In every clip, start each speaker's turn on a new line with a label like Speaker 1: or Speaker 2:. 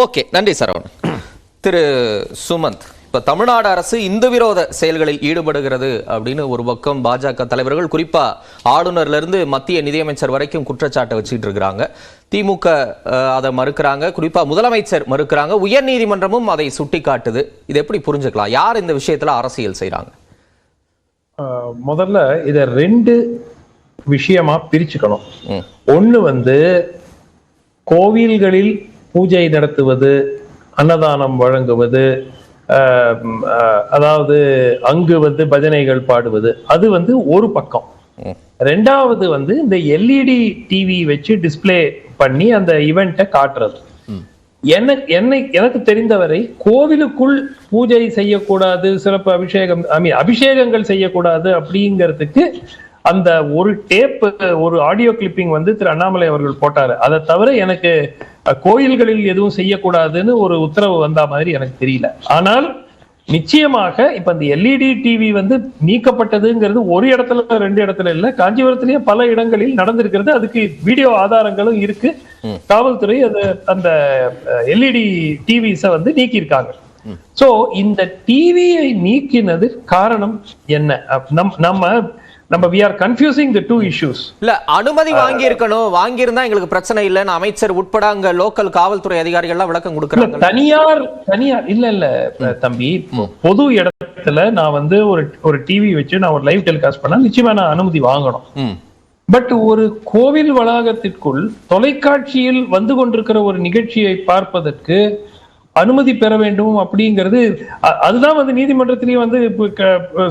Speaker 1: Okay, நன்றி சரவணன். திரு சுமந்த், இப்ப தமிழ்நாடு அரசு இந்து விரோத செயல்களில் ஈடுபடுகிறது அப்படின்னு ஒரு பக்கம் பாஜக தலைவர்கள், குறிப்பா ஆளுநர்ல இருந்து மத்திய நிதியமைச்சர் வரைக்கும் குற்றச்சாட்டை வச்சுட்டு இருக்கிறாங்க. திமுக அதை மறுக்கிறாங்க, குறிப்பா முதலமைச்சர் மறுக்கிறாங்க, உயர் நீதிமன்றமும் அதை சுட்டி காட்டுது. இது எப்படி புரிஞ்சுக்கலாம்? யார் இந்த விஷயத்துல அரசியல் செய்யறாங்க?
Speaker 2: முதல்ல இத ரெண்டு விஷயமா பிரிச்சுக்கணும். ஒண்ணு கோவில்களில் பூஜை நடத்துவது, அன்னதானம் வழங்குவது, அதாவது அங்கு பஜனைகள் பாடுவது, அது ஒரு பக்கம். ரெண்டாவது இந்த எல்இடி டிவி வச்சு டிஸ்பிளே பண்ணி அந்த ஈவெண்ட்டை காட்டுறது. எனக்கு தெரிந்தவரை கோவிலுக்குள் பூஜை செய்யக்கூடாது, சிறப்பு அபிஷேகங்கள் செய்யக்கூடாது அப்படிங்கிறதுக்கு அந்த ஒரு டேப், ஒரு ஆடியோ கிளிப்பிங் திரு அண்ணாமலை அவர்கள் போட்டாரு. அதை தவிர எனக்கு கோயில்களில் எதுவும் செய்யக்கூடாதுன்னு ஒரு உத்தரவு வந்த மாதிரி எனக்கு தெரியல. ஆனால் நிச்சயமாக இப்ப இந்த எல்இடி டிவி நீக்கப்பட்டதுங்கிறது ஒரு இடத்துல ரெண்டு இடத்துல இல்ல, காஞ்சிபுரத்திலேயே பல இடங்களில் நடந்திருக்கிறது. அதுக்கு வீடியோ ஆதாரங்களும் இருக்கு. காவல்துறை அந்த எல்இடி டிவிஸ நீக்கியிருக்காங்க. சோ இந்த டிவியை நீக்கினது காரணம் என்ன? நம்ம we are confusing the two issues.
Speaker 1: இல்ல, அனுமதி வாங்கி இருக்கணும், வாங்கி இருந்தா எங்களுக்கு பிரச்சனை இல்லன்னு அமைச்சர் உட்பட அங்க லோக்கல் காவல்துறை அதிகாரிகள் எல்லாம் விளக்கம் கொடுக்கறாங்க.
Speaker 2: தனியார் இல்ல தம்பி, பொது இடத்துல நான் ஒரு டிவி வச்சு நான் ஒரு லைவ் டெலிகாஸ்ட் பண்ணா நிச்சயமா நான் அனுமதி வாங்கணும். பட் ஒரு கோவில் வளாகத்திற்குள் தொலைக்காட்சியில் கொண்டிருக்கிற ஒரு நிகழ்ச்சியை பார்ப்பதற்கு அனுமதி பெற வேண்டும் அப்படிங்கிறது, அதுதான் நீதிமன்றத்திலேயே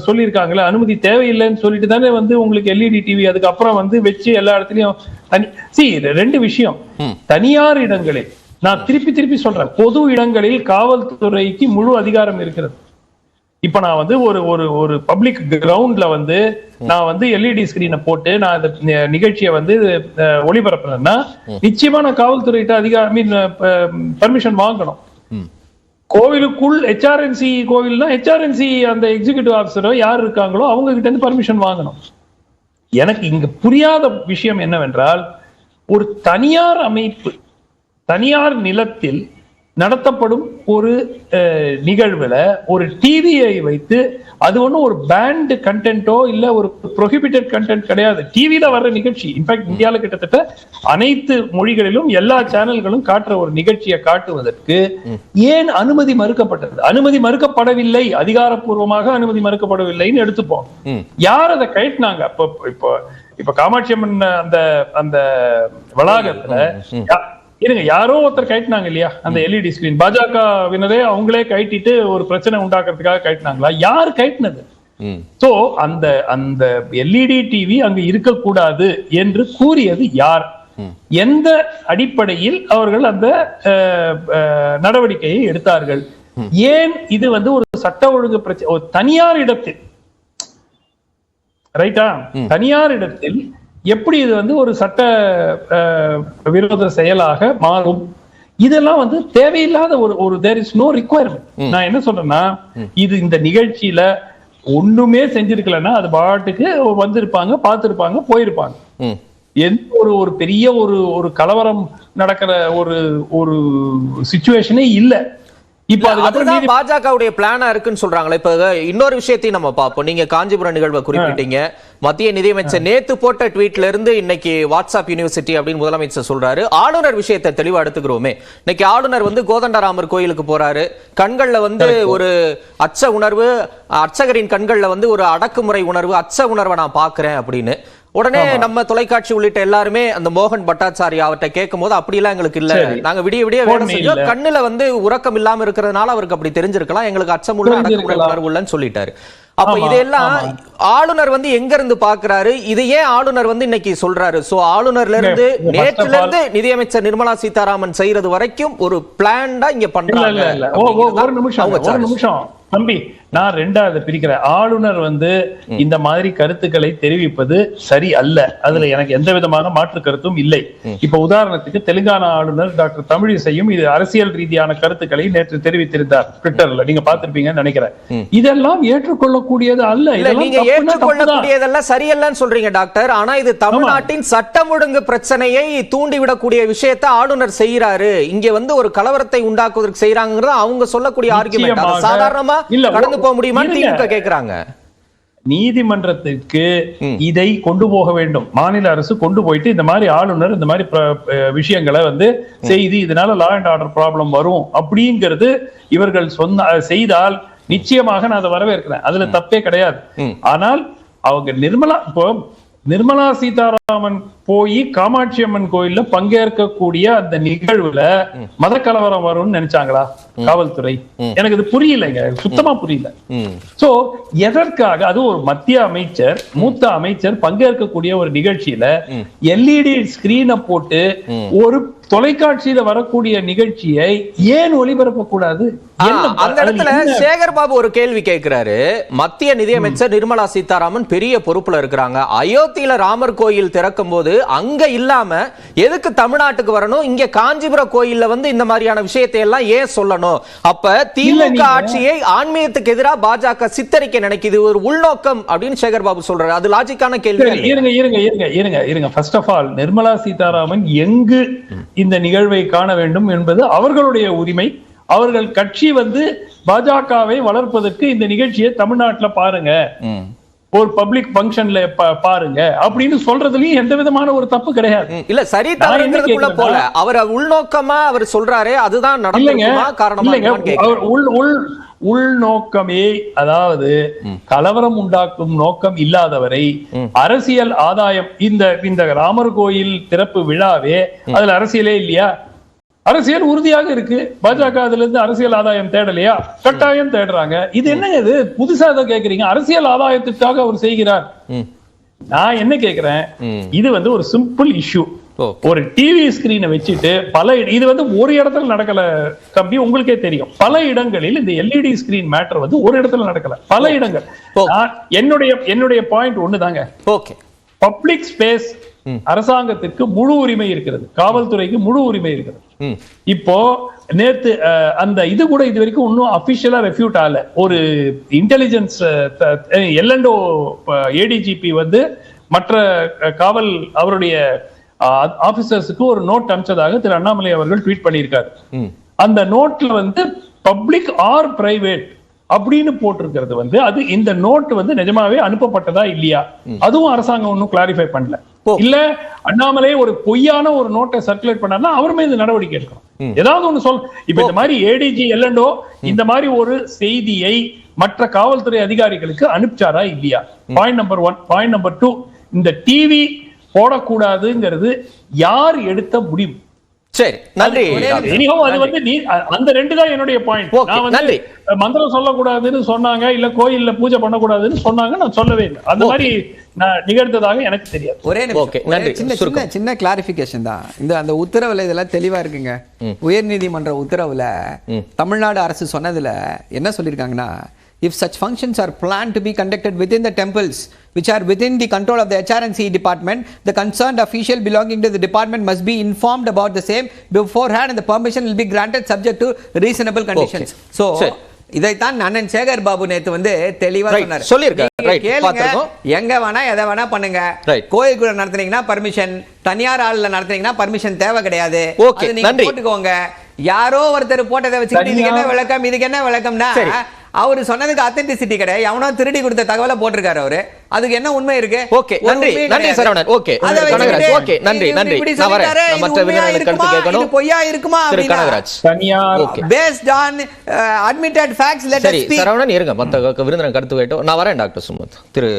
Speaker 2: சொல்லியிருக்காங்களே, அனுமதி தேவையில்லைன்னு சொல்லிட்டு தானே உங்களுக்கு எல்இடி டிவி அதுக்கப்புறம் வச்சு எல்லா இடத்துலயும் ரெண்டு விஷயம். தனியார் இடங்களில், நான் திருப்பி சொல்றேன், பொது இடங்களில் காவல்துறைக்கு முழு அதிகாரம் இருக்கிறது. இப்ப நான் ஒரு பப்ளிக் கிரவுண்ட்ல நான் எல்இடி ஸ்கிரீனை போட்டு நான் அந்த நிகழ்ச்சியை ஒளிபரப்புறேன்னா நிச்சயமா நான் காவல்துறையிட்ட பர்மிஷன் வாங்கணும். கோவிலுக்குள் ஹெச்ஆர்என்சி கோவில்னா ஹெச்ஆர்என்சி அந்த எக்ஸிகியூட்டிவ் ஆபிசரோ யார் இருக்காங்களோ அவங்க கிட்ட இருந்து பர்மிஷன் வாங்கணும். எனக்கு இங்க புரியாத விஷயம் என்னவென்றால், ஒரு தனியார் அமைப்பு தனியார் நிலத்தில் நடத்தப்படும் ஒரு நிகழ்வுல ஒரு டிவியை வைத்து, அது ஒரு பேண்ட் கண்டென்ட்டோ இல்ல ஒரு ப்ரோஹிபிட்டட் கண்டென்ட் கிடையாது. டிவில வர்ற நிகழ்ச்சி, இன்ஃபேக்ட் இந்தியாவில் கிட்டத்தட்ட அனைத்து மொழிகளிலும் எல்லா சேனல்களும் காட்டுற ஒரு நிகழ்ச்சியை காட்டுவதற்கு ஏன் அனுமதி மறுக்கப்பட்டது? அனுமதி மறுக்கப்படவில்லை, அதிகாரப்பூர்வமாக அனுமதி மறுக்கப்படவில்லைன்னு எடுத்துப்போம். யார் அதை கைட்டினாங்க? இப்ப காமாட்சி அம்மன் அந்த வளாகத்துல யாரோ ஒருத்தர் கைட்டினாங்க இல்லையா அந்த எல்இடி ஸ்கிரீன்? பாஜகவினரே அவங்களே கைட்டிட்டு ஒரு பிரச்சனை உண்டாக்குறதுக்காக கைட்டினாங்களா? யார் கைட்டினது? சோ அந்த எல்இடி டிவி அங்கு இருக்கக்கூடாது என்று கூறியது யார்? எந்த அடிப்படையில் அவர்கள் அந்த நடவடிக்கையை எடுத்தார்கள்? ஏன் இது ஒரு சட்ட ஒழுங்கு பிரச்சனை? ஒரு தனியார் இடத்தில், ரைட்டா, தனியார் இடத்தில் எப்படி இது ஒரு சட்ட விரோத செயலாக மாறும்? இதெல்லாம் தேவையில்லாத ஒரு there is no requirement. நான் என்ன சொல்றேன்னா, இது இந்த நிகழ்ச்சியில ஒண்ணுமே செஞ்சிருக்கலன்னா அது பாட்டுக்கு வந்திருப்பாங்க, பார்த்திருப்பாங்க, போயிருப்பாங்க. எந்த ஒரு பெரிய ஒரு கலவரம் நடக்கிற ஒரு சிச்சுவேஷனே இல்ல.
Speaker 1: இப்ப அதுதான் பாஜகவுடைய பிளானா இருக்குன்னு சொல்றாங்களே. இப்ப இன்னொரு விஷயத்தையும் நம்ம பார்ப்போம். நீங்க காஞ்சிபுரம் நிகழ்வை குறிப்பிட்டீங்க. மத்திய நிதியமைச்சர் நேத்து போட்ட ட்வீட்ல இருந்து இன்னைக்கு வாட்ஸ்அப் யூனிவர்சிட்டி அப்படின்னு முதலமைச்சர் சொல்றாரு. ஆளுநர் விஷயத்தை தெளிவா எடுத்துக்கிறோமே. இன்னைக்கு ஆளுநர் கோதண்டராமர் கோயிலுக்கு போறாரு. கண்கள்ல ஒரு அச்ச உணர்வு, அர்ச்சகரின் கண்கள்ல ஒரு அடக்குமுறை உணர்வு, அச்ச உணர்வை நான் பாக்குறேன் அப்படின்னு. உடனே நம்ம தொலைக்காட்சி உள்ளிட்ட எல்லாருமே அந்த மோகன் பட்டாச்சாரி அவர்கிட்ட கேட்கும் போது அப்படிலாம் எங்களுக்கு இல்ல, நாங்க விடிய வேலை செஞ்சோம், கண்ணுல உறக்கம் இல்லாம இருக்கிறதுனால அவருக்கு அப்படி தெரிஞ்சிருக்கலாம், எங்களுக்கு அச்சமுள்ள அடக்குமுறை உணர்வு இல்லைன்னு சொல்லிட்டாரு. அப்ப இதெல்லாம் ஆளுநர் எங்க இருந்து பாக்குறாரு? இதையே ஆளுநர் இன்னைக்கு சொல்றாரு. சோ ஆளுநர்ல இருந்து நேற்றுல இருந்து நிதியமைச்சர் நிர்மலா சீதாராமன் செய்யறது வரைக்கும் ஒரு பிளான்டா இங்க பண்றாங்க.
Speaker 2: ஒரு நிமிஷம் தம்பி, நான் ரெண்டா அதை பிரிக்கிறேன். ஆளுநர் வந்து இந்த மாதிரி கருத்துக்களை தெரிவிப்பது சரி அல்ல, அதுல எனக்கு எந்த விதமான மாற்று கருத்தும் இல்லை. இப்ப உதாரணத்துக்கு தெலுங்கானா ஆளுநர் டாக்டர் தமிழிசையும் இது அரசியல் ரீதியான கருத்துக்களை நேற்று தெரிவித்திருந்தார் ட்விட்டர்ல, நீங்க பார்த்திருப்பீங்கன்னு நினைக்கிறேன். இதெல்லாம் ஏற்றுக்கொள்ளக்கூடியது அல்ல.
Speaker 1: நீங்க ஏற்றுக்கொள்ளக்கூடியதெல்லாம் சரியல்லன்னு சொல்றீங்க டாக்டர். ஆனா இது தமிழ்நாட்டின் சட்டம் ஒழுங்கு பிரச்சனையை தூண்டிவிடக்கூடிய விஷயத்தை ஆளுநர் செய்யறாரு, இங்க வந்து ஒரு கலவரத்தை உண்டாக்குவதற்கு செய்யறாங்கிறது அவங்க சொல்லக்கூடிய ஆர்குமெண்ட். சாதாரணமா கடந்து போக முடியுமா திமுக கேக்குறாங்க?
Speaker 2: நீதிமன்றத்திற்கு இதை கொண்டு போக வேண்டும். மாநில அரசு கொண்டு போயிட்டு இந்த மாதிரி ஆளுநர் இந்த மாதிரி விஷயங்களை வந்து செய்து இதனால லா அண்ட் ஆர்டர் ப்ராப்ளம் வரும் அப்படிங்கிறது இவர்கள் செய்தால் நிச்சயமாக நான் அதை வரவேற்கிறேன், அதுல தப்பே கிடையாது. ஆனால் அவங்க நிர்மலா சீதாராமன் போய் காமாட்சி அம்மன் கோயில்ல பங்கேற்கக்கூடிய அந்த நிகழ்வுல மத கலவரம் வரும்னு நினைச்சாங்களா காவல்துறை? எனக்கு இது புரியலைங்க, சுத்தமா புரியல. சோ எதற்காக அது ஒரு மத்திய அமைச்சர், மூத்த அமைச்சர் பங்கேற்கக்கூடிய ஒரு நிகழ்ச்சியில எல்இடி ஸ்கிரீனை போட்டு ஒரு தொலைக்காட்சியில வரக்கூடிய நிகழ்ச்சியை ஏன் ஒளிபரப்ப கூடாது?
Speaker 1: அந்த இடத்துல சேகர் பாபு ஒரு கேள்வி கேட்கிறாரு. மத்திய நிதியமைச்சர் நிர்மலா சீதாராமன் பெரிய பொறுப்புல இருக்கிறாங்க, அயோத்தியில ராமர் கோயில் திறக்கும் போது அங்க இல்லாம எதுக்கு தமிழ்நாட்டுக்கு வரணும், இங்க காஞ்சிபுரம் கோயில்ல வந்து இந்த மாதிரியான விஷயத்தை எல்லாம் ஏன் சொல்லணும்? அப்ப திமுக ஆட்சியை ஆன்மீகத்துக்கு எதிராக பாஜக சித்தரிக்க நினைக்குது, ஒரு உள்நோக்கம் அப்படின்னு சேகர் பாபு சொல்றாரு. அது லாஜிக்கான கேள்வி.
Speaker 2: இருங்க first of all Nirmala Sitharaman எங்கு இந்த நிகழ்வை காண வேண்டும் என்பது அவர்களுடைய உரிமை. அவர்கள் கட்சி வந்து பாஜகவை வளர்ப்பதற்கு இந்த நிகழ்ச்சியை தமிழ்நாட்டுல பாருங்க, ஒரு பப்ளிக் ஃபங்க்ஷன்ல பாருங்க அப்படின்னு சொல்றதுலயும் எந்த விதமான ஒரு தப்பு கிடையாது.
Speaker 1: இல்ல சரி தவறுங்கிறதுக்குள்ள போல அவர் உள்நோக்கமா அவர் சொல்றாரு, அதுதான் நடந்துமா காரணமா?
Speaker 2: உள்நோக்கமே, அதாவது கலவரம் உண்டாக்கும் நோக்கம் இல்லாதவரை அரசியல் ஆதாயம், இந்த ராமர் கோயில் திறப்பு விழாவே அதுல அரசியலே இல்லையா? அரசியல் உறுதியாக இருக்கு. பாஜக அதுல இருந்து அரசியல் ஆதாயம் தேடலையா? கட்டாயம் தேடுறாங்க. இது என்ன இது புதுசா தான் கேக்குறீங்க? அரசியல் ஆதாயத்துக்காக அவர் செய்கிறார். நான் என்ன கேக்குறேன், இது வந்து ஒரு சிம்பிள் இஷ்யூ. ஒரு டிவி ஸ்கிரீனை வச்சுட்டு இது வந்து ஒரு இடத்துல நடக்கல தம்பி, உங்களுக்கே தெரியும். பல இடங்களில் இந்த எல்இடி ஸ்கிரீன் மேட்டர் வந்து ஒரு இடத்துல நடக்கல, பல இடங்கள். என்னுடைய பாயிண்ட் ஒண்ணுதாங்க, பப்ளிக் ஸ்பேஸ் அரசாங்கத்திற்கு முழு உரிமை இருக்கிறது, காவல்துறைக்கு முழு உரிமை இருக்கிறது. இப்போ நேத்து அந்த இது கூட இது வரைக்கும் இன்னும் அபிஷியலா ரெஃப்யூட் ஆகல. ஒரு இன்டெலிஜென்ஸ் எல்என்டோ ஏடிஜிபி வந்து மற்ற காவல் அவருடைய ஆபீசர்ஸுக்கு ஒரு நோட் அனுப்பிச்சதாக திரு அண்ணாமலை அவர்கள் ட்வீட் பண்ணியிருக்காரு. அந்த நோட்ல வந்து பப்ளிக் ஆர் பிரைவேட் அப்படின்னு போட்டிருக்கிறது வந்து அது இந்த நோட் வந்து நிஜமாவே அனுப்பப்பட்டதா இல்லையா, அதுவும் அரசாங்கம் ஒன்னும் கிளாரிஃபை பண்ணல. இல்ல அண்ணாமலை ஒரு பொய்யான ஒரு நோட்டை சர்க்குலேட் பண்ணா அவர் மீது நடவடிக்கை எடுக்கணும். ஏதாவது ஒண்ணு இப்ப இந்த மாதிரி ஏடிஜி எல்என்டோ இந்த மாதிரி ஒரு செய்தியை மற்ற காவல்துறை அதிகாரிகளுக்கு அனுப்பிச்சாரா இல்லையா? Point number 1. பாயிண்ட் நம்பர் 2, இந்த டிவி போடக்கூடாதுங்கிறது யார் எடுத்த முடிவு?
Speaker 1: சரி, நன்றி.
Speaker 2: அது வந்து அந்த ரெண்டு தான் என்னுடைய பாயிண்ட். நான் வந்து மந்திரம் சொல்லக்கூடாதுன்னு சொன்னாங்க, இல்ல கோயில்ல பூஜை பண்ணக்கூடாதுன்னு சொன்னாங்க, நான் சொல்லவே இல்லை. அந்த மாதிரி நான் நிகழ்த்ததாக எனக்கு தெரியாது.
Speaker 3: ஒரே சின்ன கிளாரிபிகேஷன் தான். அந்த உத்தரவுல இதெல்லாம் தெளிவா இருக்குங்க. உயர்நீதிமன்ற உத்தரவுல தமிழ்நாடு அரசு சொன்னதுல என்ன சொல்லிருக்காங்கன்னா, if such functions are planned to be conducted within the temples which are within the control of the HRNC department, the concerned official belonging to the department must be informed about the same beforehand and the permission will be granted subject to reasonable conditions. So இதைத்தான் அண்ணன் சேகர் பாபு நேத்து வந்து தெளிவா சொன்னாரு. எங்க வேணா எதை வேணா பண்ணுங்க, கோயிலுக்குள்ள நடத்துனீங்கன்னா பர்மிஷன், தனியார் ஆளுல நடத்துனீங்கன்னா பர்மிஷன் தேவை கிடையாது, நீங்க போட்டுக்கோங்க. யாரோ ஒருத்தர் போட்டதை வச்சுக்கிட்டு இதுக்கு என்ன விளக்கம், இதுக்கு என்ன விளக்கம்னா அவரு சொன்னதுக்கு அத்தென்டிசிட்டி கிடையாது, எவனோ திருடி கொடுத்த தகவலை போட்டிருக்காரு அவரு. அதுக்கு என்ன உண்மை இருக்கு?
Speaker 1: ஓகே, நன்றி நன்றி சரவணன். ஓகே கனகராஜ், ஓகே நன்றி நன்றி. நான் வரேன், மற்ற விருந்தினருக்கு கருத்து கேட்கணும்.
Speaker 3: பொய்யா இருக்குமா
Speaker 1: Kanagaraj?
Speaker 3: based on admitted facts, let us speak.
Speaker 1: Saravanan இருங்க, மற்ற விருந்தினர் கருத்து கேட்டோம். நான் வரேன் டாக்டர் சுமத். திரு